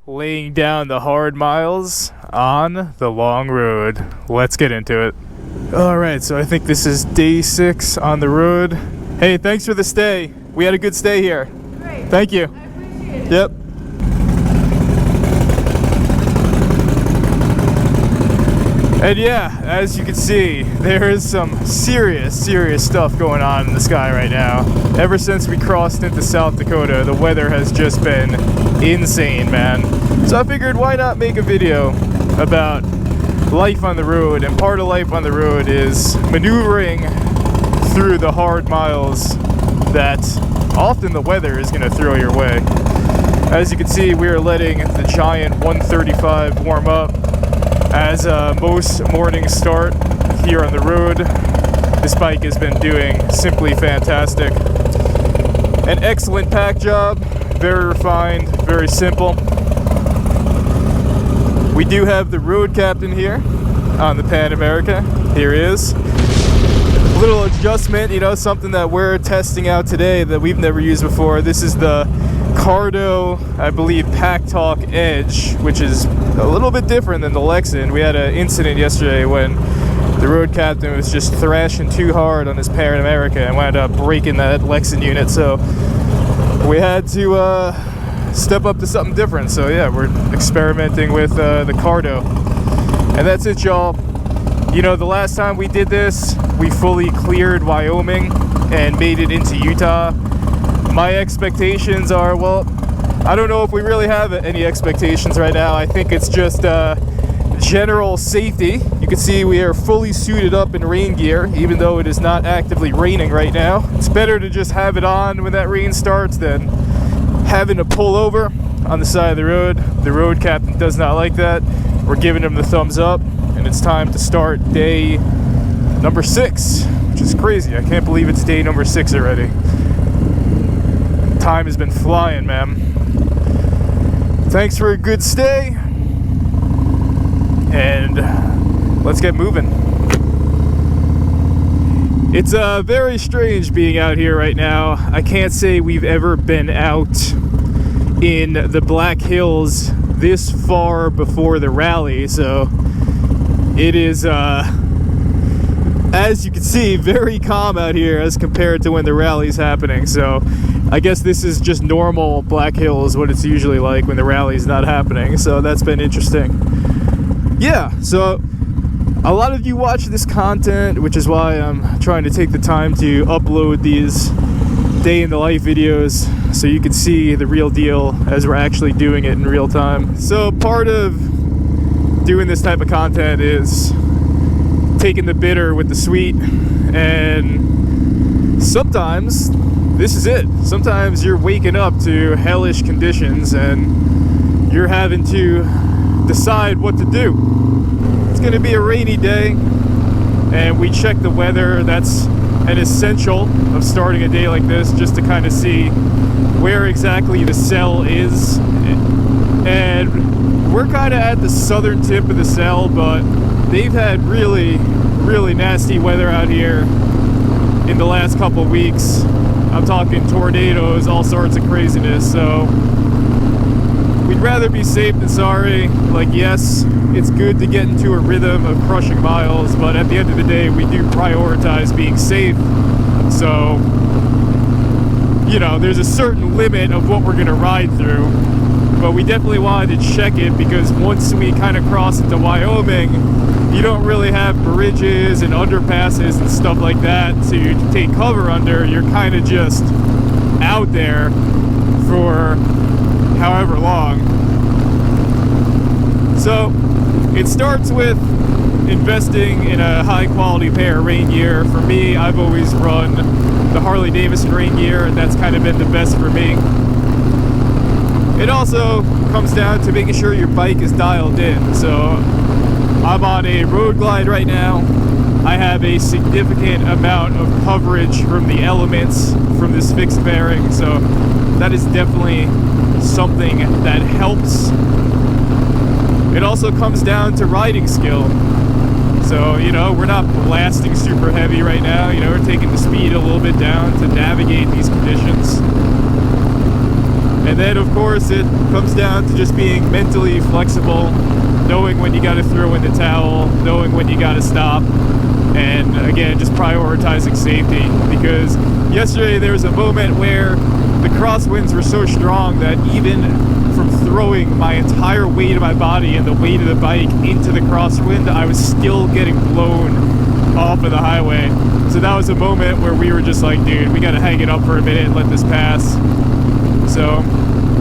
laying down the hard miles on the long road. Let's get into it. Alright, so I think this is day 6 on the road. Hey, thanks for the stay. We had a good stay here. Great. Thank you. I appreciate it. Yep. And yeah, as you can see, there is some serious stuff going on in the sky right now. Ever since we crossed into South Dakota, the weather has just been insane, man. So I figured, why not make a video about life on the road? And part of life on the road is maneuvering through the hard miles that often the weather is going to throw your way. As you can see, we are letting the giant 135 warm up. As most mornings start here on the road, this bike has been doing simply fantastic. An excellent pack job, very refined, very simple. We do have the road captain here on the Pan America. Here he is. A little adjustment, you know, something that we're testing out today that we've never used before. This is the Cardo, I believe, Pack Talk Edge, which is a little bit different than the Lexan. We had an incident yesterday when the road captain was just thrashing too hard on his Pan America and wound up breaking that Lexan unit. So we had to step up to something different. So yeah, we're experimenting with the Cardo. And that's it, y'all. You know, the last time we did this, we fully cleared Wyoming and made it into Utah. My expectations are, well, I don't know if we really have any expectations right now. I think it's just general safety. You can see we are fully suited up in rain gear, even though it is not actively raining right now. It's better to just have it on when that rain starts than having to pull over on the side of the road. The road captain does not like that. We're giving him the thumbs up, and it's time to start day number 6, which is crazy. I can't believe it's day number 6 already. Time has been flying, man. Thanks for a good stay, and let's get moving. It's very strange being out here right now. I can't say we've ever been out in the Black Hills this far before the rally, so it is as you can see, very calm out here as compared to when the rally's happening. So I guess this is just normal Black Hills, what it's usually like when the rally's not happening. So that's been interesting. Yeah, so a lot of you watch this content, which is why I'm trying to take the time to upload these day in the life videos so you can see the real deal as we're actually doing it in real time. So part of doing this type of content is taking the bitter with the sweet, and sometimes this is it. Sometimes you're waking up to hellish conditions and you're having to decide what to do. It's going to be a rainy day, and we check the weather. That's an essential of starting a day like this, just to kind of see where exactly the cell is. And we're kind of at the southern tip of the cell, but they've had really nasty weather out here in the last couple weeks. I'm talking tornadoes, all sorts of craziness. So we'd rather be safe than sorry. Like, yes, it's good to get into a rhythm of crushing miles, but at the end of the day, we do prioritize being safe. So, you know, there's a certain limit of what we're gonna ride through, but we definitely wanted to check it, because once we kind of cross into Wyoming, you don't really have bridges and underpasses and stuff like that to take cover under. You're kind of just out there for however long. So it starts with investing in a high quality pair of rain gear. For me, I've always run the Harley Davidson rain gear, and that's kind of been the best for me. It also comes down to making sure your bike is dialed in. So I'm on a road glide right now. I have a significant amount of coverage from the elements from this fixed bearing, so that is definitely something that helps. It also comes down to riding skill. So, you know, we're not blasting super heavy right now. You know, we're taking the speed a little bit down to navigate these conditions. And then of course it comes down to just being mentally flexible, knowing when you got to throw in the towel, knowing when you got to stop, and again, just prioritizing safety. Because yesterday there was a moment where the crosswinds were so strong that even from throwing my entire weight of my body and the weight of the bike into the crosswind, I was still getting blown off of the highway. So that was a moment where we were just like, dude, we gotta hang it up for a minute and let this pass. So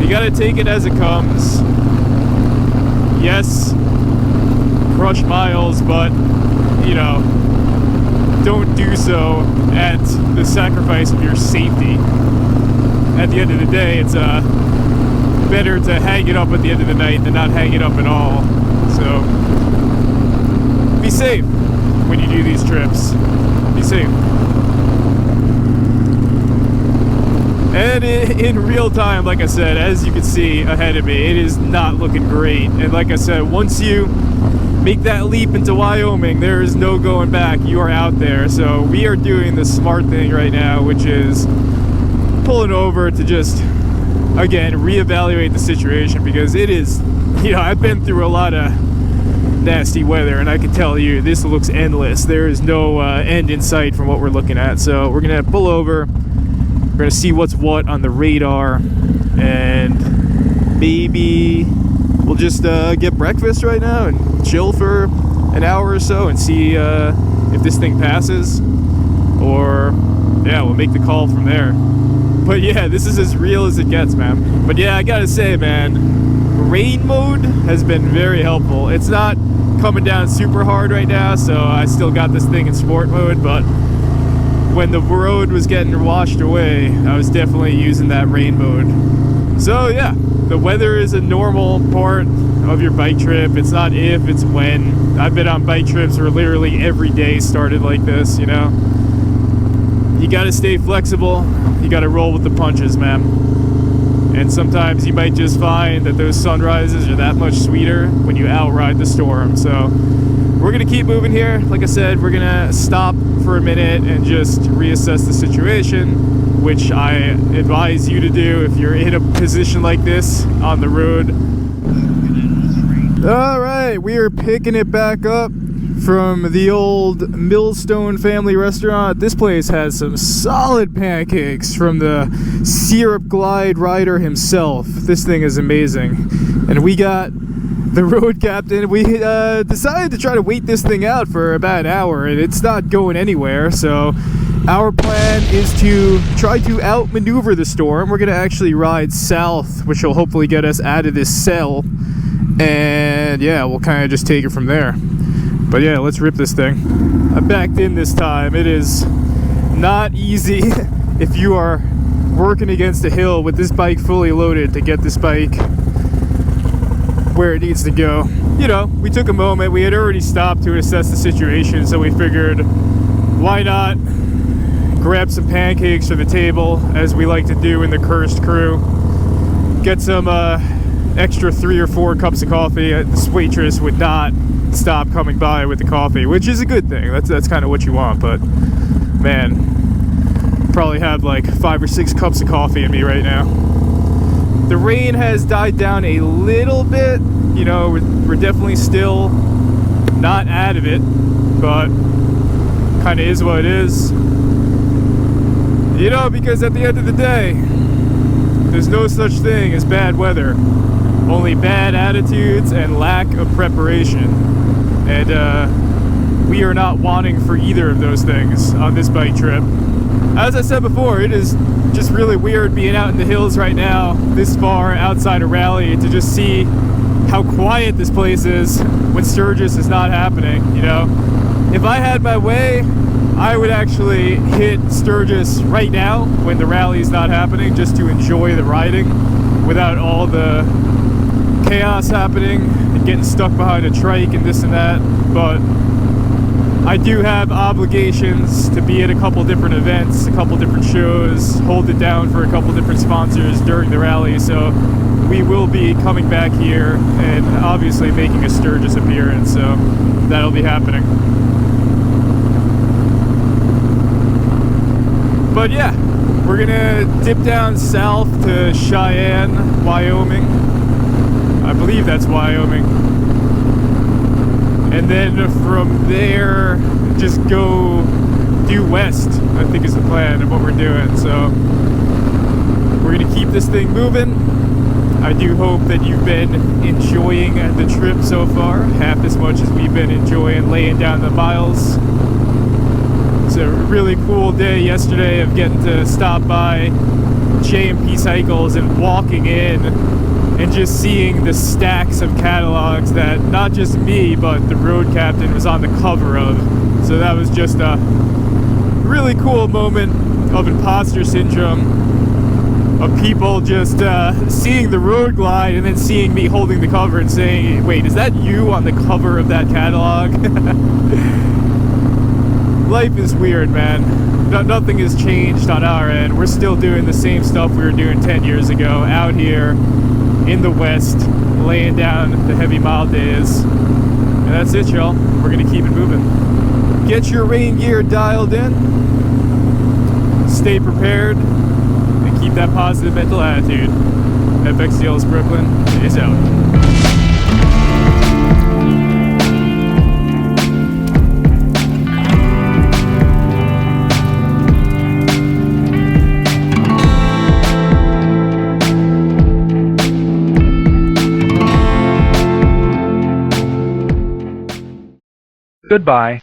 you gotta take it as it comes. Yes, crush miles, but you know, don't do so at the sacrifice of your safety. At the end of the day, it's better to hang it up at the end of the night than not hang it up at all. So be safe when you do these trips. Be safe. And in real time, like I said, as you can see ahead of me, it is not looking great. And like I said, once you make that leap into Wyoming, there is no going back. You are out there. So we are doing the smart thing right now, which is pulling over to just, again, reevaluate the situation, because it is, you know, I've been through a lot of nasty weather, and I can tell you this looks endless. There is no end in sight from what we're looking at. So we're gonna pull over, we're gonna see what's what on the radar, and maybe we'll just get breakfast right now and chill for an hour or so and see if this thing passes, or yeah, we'll make the call from there. But yeah, this is as real as it gets, man. But yeah, I gotta say, man, rain mode has been very helpful. It's not coming down super hard right now, so I still got this thing in sport mode, but when the road was getting washed away, I was definitely using that rain mode. So yeah, the weather is a normal part of your bike trip. It's not if, it's when. I've been on bike trips where literally every day started like this, you know? You gotta stay flexible, you gotta roll with the punches, man. And sometimes you might just find that those sunrises are that much sweeter when you outride the storm. So we're gonna keep moving here. Like I said, we're gonna stop for a minute and just reassess the situation, which I advise you to do if you're in a position like this on the road. All right, we are picking it back up from the old Millstone family restaurant. This place has some solid pancakes from the syrup glide rider himself. This thing is amazing. And we got the road captain. We decided to try to wait this thing out for about an hour, and it's not going anywhere. So our plan is to try to outmaneuver the storm. We're gonna actually ride south, which will hopefully get us out of this cell. And yeah, we'll kind of just take it from there. But yeah, let's rip this thing. I backed in this time. It is not easy if you are working against a hill with this bike fully loaded to get this bike where it needs to go. You know, we took a moment. We had already stopped to assess the situation, so we figured, why not grab some pancakes for the table, as we like to do in the Cursed crew. Get some extra 3 or 4 cups of coffee. This waitress would not stop coming by with the coffee, which is a good thing. That's kind of what you want. But man, probably have like 5 or 6 cups of coffee in me right now. The rain has died down a little bit. You know, we're definitely still not out of it, but kind of is what it is. You know, because at the end of the day, there's no such thing as bad weather, only bad attitudes and lack of preparation. And we are not wanting for either of those things on this bike trip. As I said before, it is just really weird being out in the hills right now, this far outside a rally, to just see how quiet this place is when Sturgis is not happening, you know? If I had my way, I would actually hit Sturgis right now when the rally is not happening, just to enjoy the riding without all the chaos happening and getting stuck behind a trike and this and that. But I do have obligations to be at a couple different events, a couple different shows, hold it down for a couple different sponsors during the rally. So we will be coming back here and obviously making a Sturgis appearance. So that'll be happening. But yeah, We're gonna dip down south to Cheyenne, Wyoming. I believe that's Wyoming. And then from there, just go due west, I think is the plan of what we're doing. So we're gonna keep this thing moving. I do hope that you've been enjoying the trip so far, half as much as we've been enjoying laying down the miles. It's a really cool day yesterday of getting to stop by J&P Cycles and walking in and just seeing the stacks of catalogs that not just me, but the road captain was on the cover of. So that was just a really cool moment of imposter syndrome, of people just seeing the road glide and then seeing me holding the cover and saying, wait, is that you on the cover of that catalog? Life is weird, man. Nothing has changed on our end. We're still doing the same stuff we were doing 10 years ago, out here in the West, laying down the heavy mile days. And that's it, y'all. We're gonna keep it moving. Get your rain gear dialed in, stay prepared, and keep that positive mental attitude. FXDLS Brooklyn is out. Goodbye.